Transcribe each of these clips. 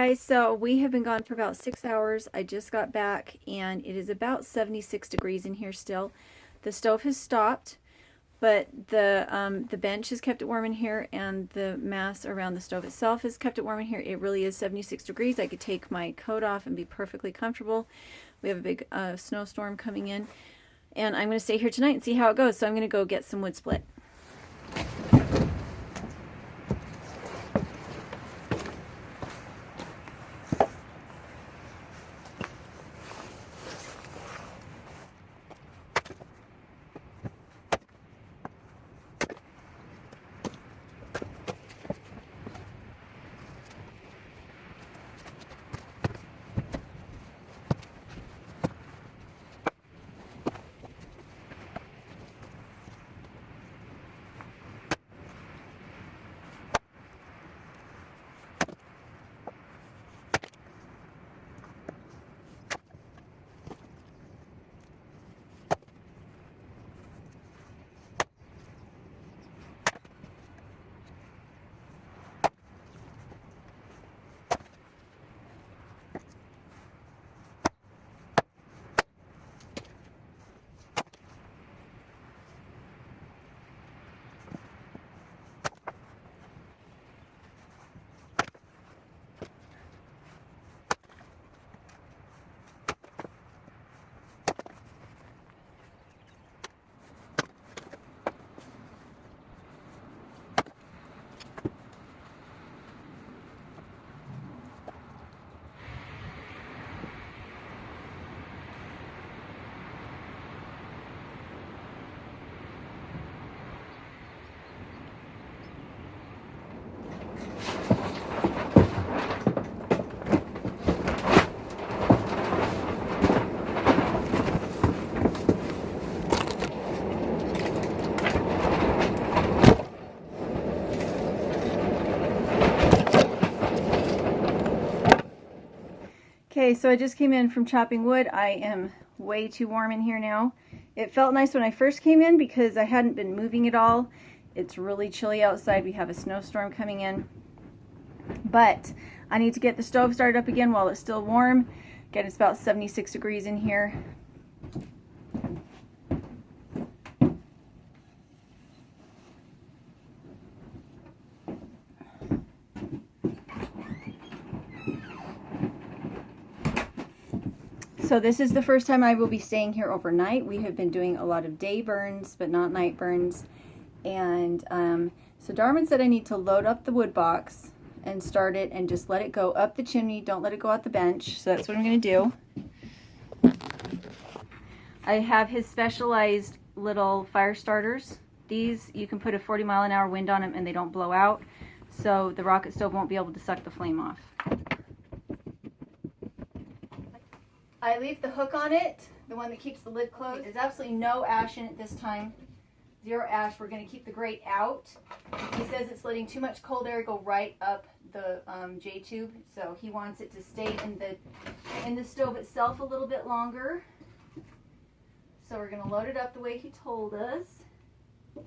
guys, so we have been gone for about 6 hours. I just got back and it is about 76 degrees in here still. The stove has stopped, but the bench has kept it warm in here, and the mass around the stove itself has kept it warm in here. It really is 76 degrees. I could take my coat off and be perfectly comfortable. We have a big snowstorm coming in, and I'm going to stay here tonight and see how it goes. So I'm going to go get some wood split. Okay, so I just came in from chopping wood. I am way too warm in here now. It felt nice when I first came in because I hadn't been moving at all. It's really chilly outside. We have a snowstorm coming in. But I need to get the stove started up again while it's still warm. Again, it's about 76 degrees in here. So this is the first time I will be staying here overnight. We have been doing a lot of day burns, but not night burns. And so Darwin said I need to load up the wood box and start it and just let it go up the chimney. Don't let it go out the bench. So that's what I'm going to do. I have his specialized little fire starters. These, you can put a 40-mile-an-hour wind on them and they don't blow out. So the rocket stove won't be able to suck the flame off. I leave the hook on it, the one that keeps the lid closed. There's absolutely no ash in it this time. Zero ash. We're going to keep the grate out. He says it's letting too much cold air go right up the J-tube, so he wants it to stay in the stove itself a little bit longer. So we're going to load it up the way he told us. We're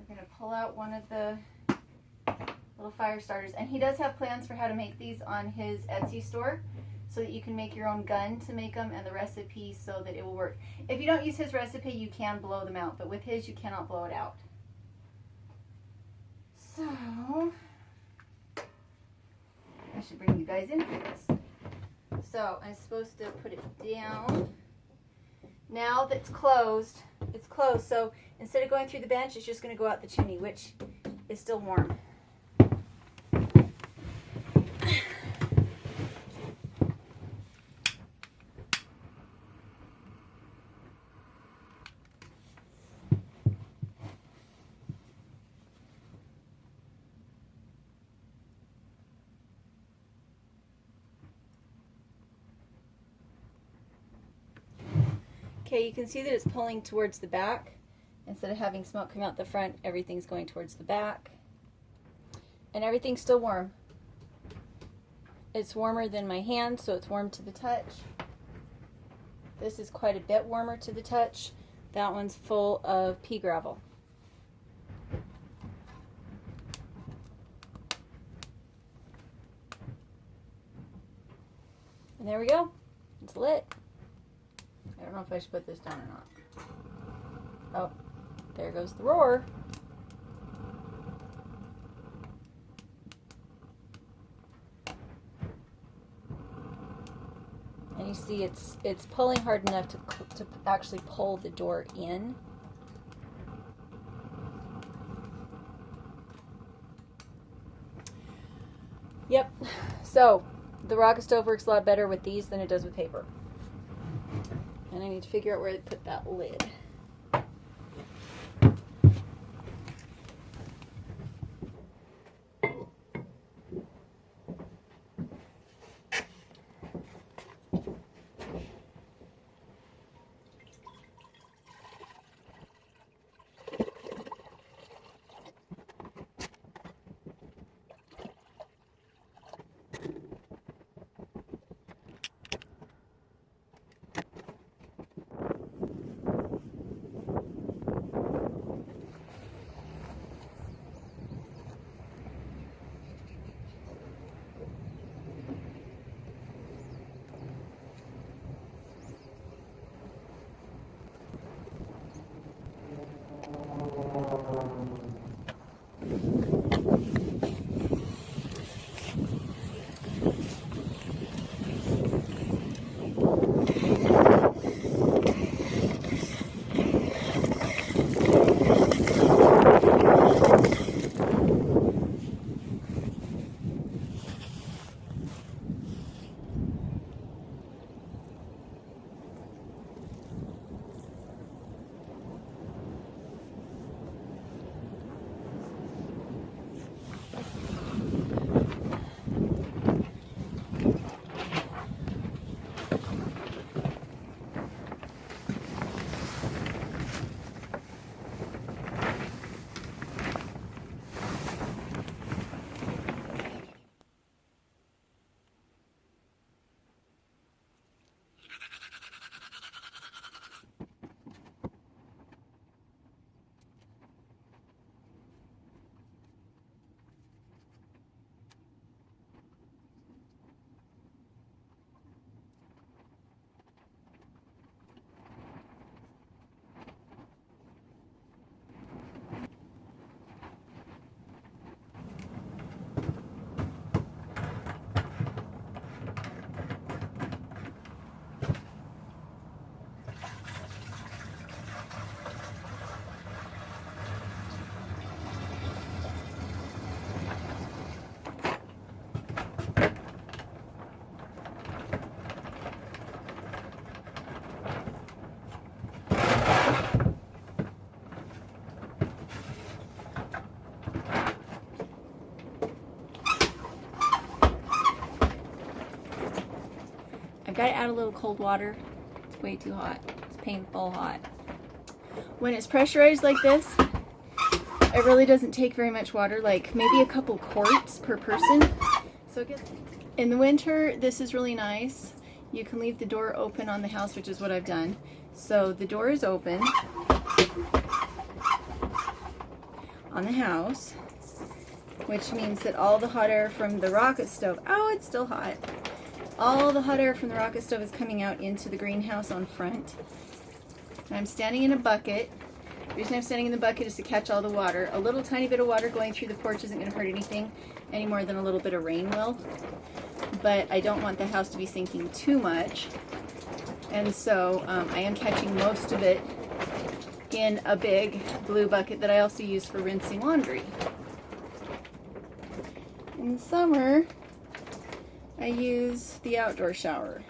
going to pull out one of the little fire starters, and he does have plans for how to make these on his Etsy store so that you can make your own gun to make them, and the recipe so that it will work. If you don't use his recipe, you can blow them out, but with his you cannot blow it out. So I should bring you guys in for this. So I'm supposed to put it down. Now that's closed, it's closed, so instead of going through the bench, it's just going to go out the chimney, which is still warm. Okay, you can see that it's pulling towards the back. Instead of having smoke come out the front, everything's going towards the back. And everything's still warm. It's warmer than my hand, so it's warm to the touch. This is quite a bit warmer to the touch. That one's full of pea gravel. And there we go. It's lit. I don't know if I should put this down or not. Oh, there goes the roar. And you see it's pulling hard enough to actually pull the door in. Yep, so the rocket stove works a lot better with these than it does with paper. And I need to figure out where to put that lid. I've got to add a little cold water. It's way too hot. It's painful hot. When it's pressurized like this, it really doesn't take very much water, like maybe a couple quarts per person. So in the winter, this is really nice. You can leave the door open on the house, which is what I've done. So the door is open on the house, which means that all the hot air from the rocket stove, oh, it's still hot. All the hot air from the rocket stove is coming out into the greenhouse on front. And I'm standing in a bucket. The reason I'm standing in the bucket is to catch all the water. A little tiny bit of water going through the porch isn't going to hurt anything any more than a little bit of rain will. But I don't want the house to be sinking too much. And so I am catching most of it in a big blue bucket that I also use for rinsing laundry. In the summer, I use the outdoor shower.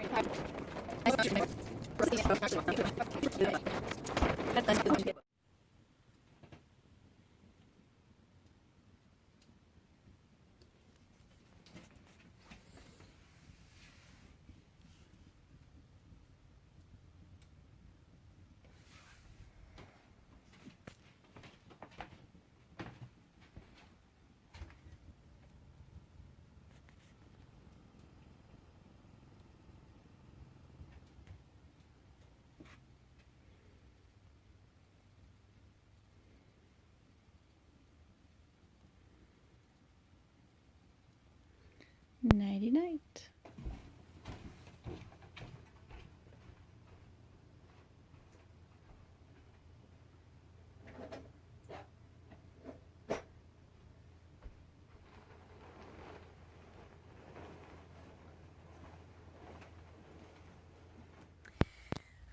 Nighty night.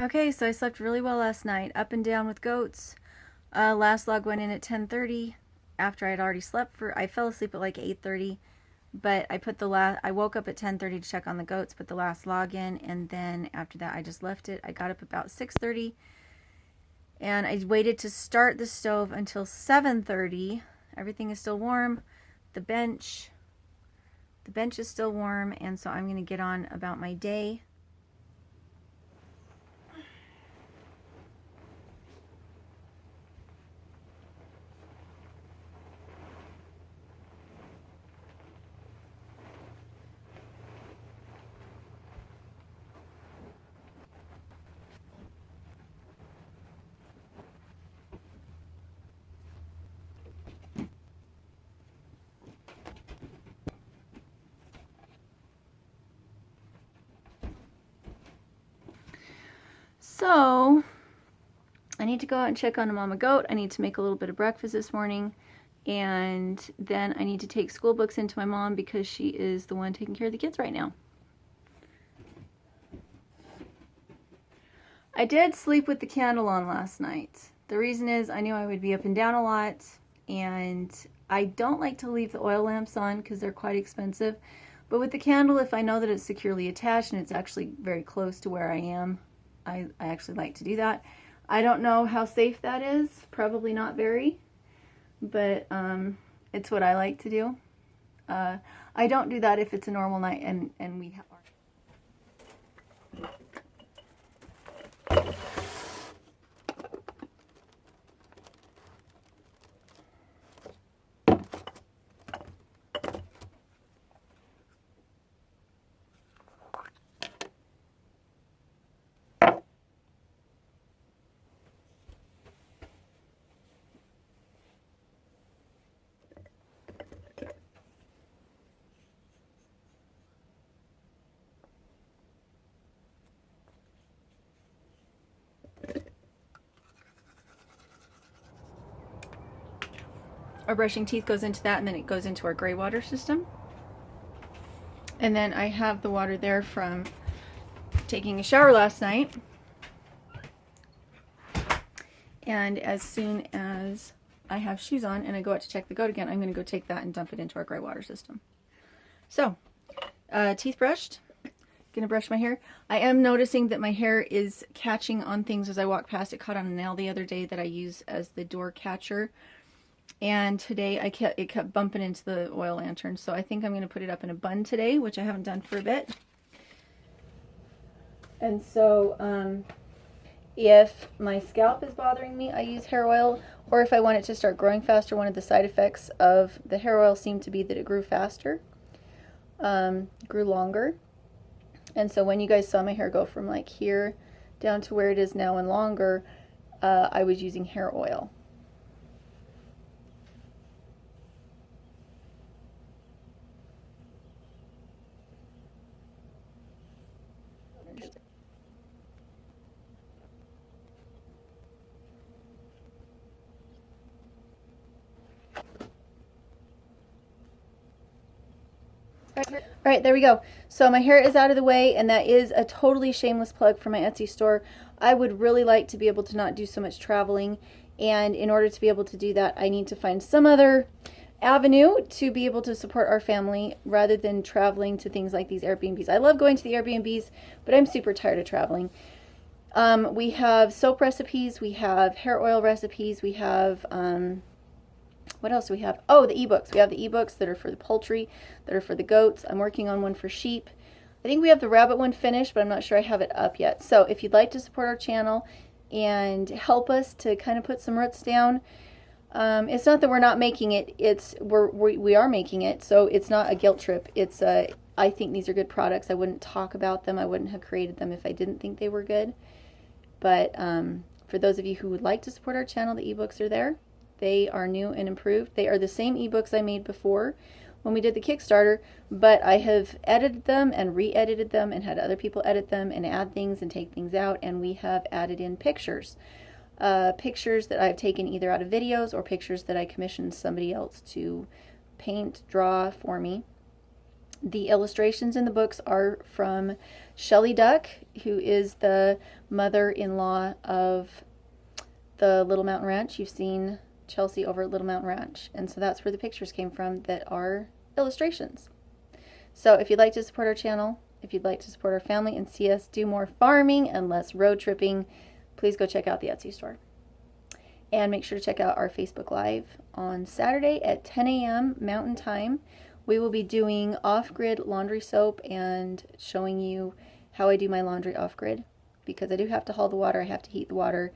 Okay, so I slept really well last night, up and down with goats. Last log went in at 10:30 after I'd already slept I fell asleep at like 8:30, but I woke up at 10:30 to check on the goats, put the last log in, and then after that I just left it. I got up about 6:30 and I waited to start the stove until 7:30. Everything is still warm. The bench is still warm, and so I'm going to get on about my day. So I need to go out and check on a mama goat. I need to make a little bit of breakfast this morning, and then I need to take school books into my mom because she is the one taking care of the kids right now. I did sleep with the candle on last night. The reason is I knew I would be up and down a lot, and I don't like to leave the oil lamps on because they're quite expensive. But with the candle, if I know that it's securely attached and it's actually very close to where I am, I actually like to do that. I don't know how safe that is. Probably not very, but it's what I like to do. I don't do that if it's a normal night and we have our... Our brushing teeth goes into that, and then it goes into our gray water system. And then I have the water there from taking a shower last night. And as soon as I have shoes on and I go out to check the goat again, I'm going to go take that and dump it into our gray water system. So, teeth brushed. Going to brush my hair. I am noticing that my hair is catching on things as I walk past. It caught on a nail the other day that I use as the door catcher. And today it kept bumping into the oil lantern. So I think I'm going to put it up in a bun today, which I haven't done for a bit. And so if my scalp is bothering me, I use hair oil. Or if I want it to start growing faster, one of the side effects of the hair oil seemed to be that it grew faster, grew longer. And so when you guys saw my hair go from like here down to where it is now and longer, I was using hair oil. Alright, there we go. So my hair is out of the way, and that is a totally shameless plug for my Etsy store. I would really like to be able to not do so much traveling, and in order to be able to do that, I need to find some other avenue to be able to support our family rather than traveling to things like these Airbnbs. I love going to the Airbnbs, but I'm super tired of traveling. We have soap recipes, we have hair oil recipes, we have... what else do we have? Oh, the ebooks. We have the ebooks that are for the poultry, that are for the goats. I'm working on one for sheep. I think we have the rabbit one finished, but I'm not sure I have it up yet. So if you'd like to support our channel and help us to kind of put some roots down, it's not that we're not making it. We are making it, so it's not a guilt trip. It's I think these are good products. I wouldn't talk about them. I wouldn't have created them if I didn't think they were good. But for those of you who would like to support our channel, the ebooks are there. They are new and improved. They are the same ebooks I made before when we did the Kickstarter, but I have edited them and re-edited them and had other people edit them and add things and take things out, and we have added in pictures. Pictures that I've taken either out of videos or pictures that I commissioned somebody else to paint, draw for me. The illustrations in the books are from Shelley Duck, who is the mother-in-law of the Little Mountain Ranch. You've seen Chelsea over at Little Mountain Ranch, and so that's where the pictures came from that are illustrations. So if you'd like to support our channel, if you'd like to support our family and see us do more farming and less road tripping, please go check out the Etsy store. And make sure to check out our Facebook Live on Saturday at 10 a.m. Mountain Time. We will be doing off-grid laundry soap and showing you how I do my laundry off-grid, because I do have to haul the water, I have to heat the water,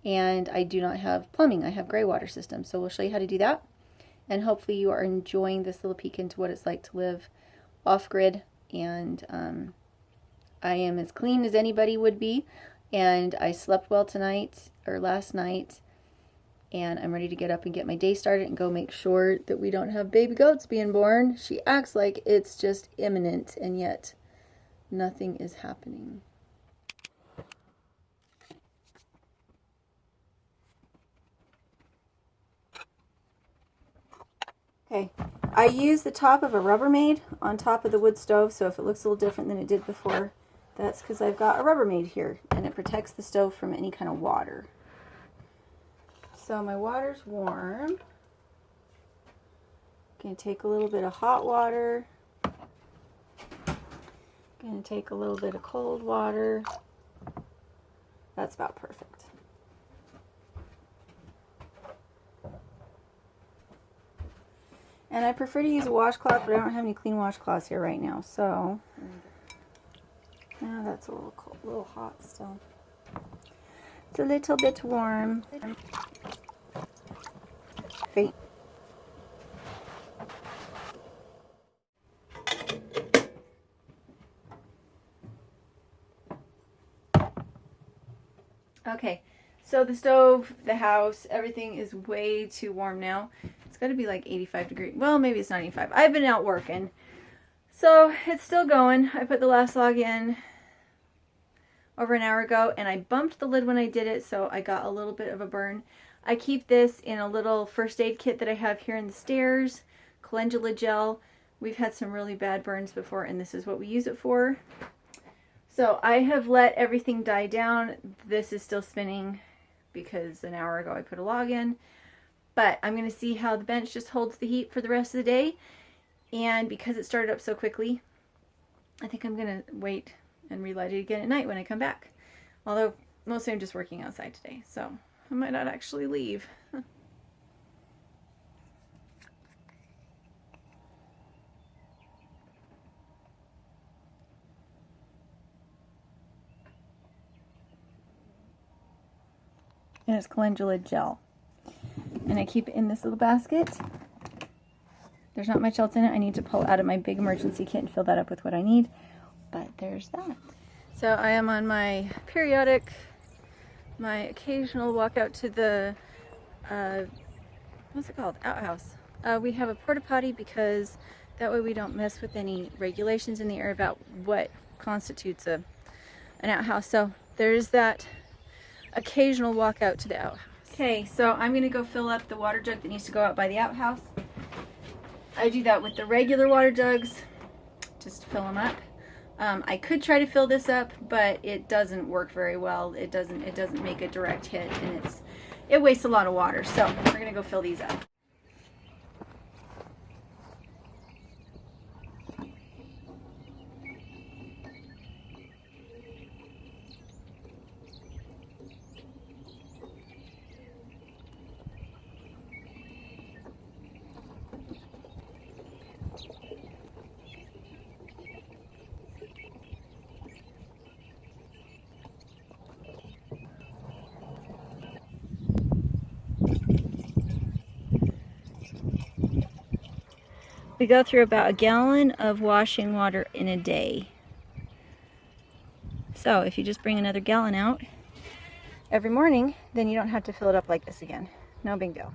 and I do not have plumbing. I have gray water system. So we'll show you how to do that. And hopefully you are enjoying this little peek into what it's like to live off-grid. And I am as clean as anybody would be. And I slept well tonight, or last night. And I'm ready to get up and get my day started and go make sure that we don't have baby goats being born. She acts like it's just imminent, and yet nothing is happening. Okay, I use the top of a Rubbermaid on top of the wood stove, so if it looks a little different than it did before, that's because I've got a Rubbermaid here, and it protects the stove from any kind of water. So my water's warm. Gonna take a little bit of hot water. Gonna take a little bit of cold water. That's about perfect. And I prefer to use a washcloth, but I don't have any clean washcloths here right now, so now that's a little hot still. It's a little bit warm. Great. Okay, so the stove, the house, everything is way too warm now. It's got to be like 85 degrees. Well, maybe it's not 85. I've been out working, so it's still going. I put the last log in over an hour ago, and I bumped the lid when I did it, so I got a little bit of a burn. I keep this in a little first aid kit that I have here in the stairs, calendula gel. We've had some really bad burns before, and this is what we use it for. So I have let everything die down. This is still spinning because an hour ago I put a log in. But I'm going to see how the bench just holds the heat for the rest of the day. And because it started up so quickly, I think I'm going to wait and relight it again at night when I come back. Although mostly I'm just working outside today, so I might not actually leave. And it's calendula gel. And I keep it in this little basket. There's not much else in it. I need to pull out of my big emergency kit and fill that up with what I need. But there's that. So I am on my periodic, my occasional walk out to the, what's it called? Outhouse. We have a porta potty because that way we don't mess with any regulations in the area about what constitutes an outhouse. So there's that occasional walk out to the outhouse. Okay, so I'm going to go fill up the water jug that needs to go out by the outhouse. I do that with the regular water jugs, just fill them up. I could try to fill this up, but it doesn't work very well. It doesn't make a direct hit, and it wastes a lot of water. So we're going to go fill these up. We go through about 1 gallon of washing water in a day. So if you just bring another gallon out every morning, then you don't have to fill it up like this again. No big deal.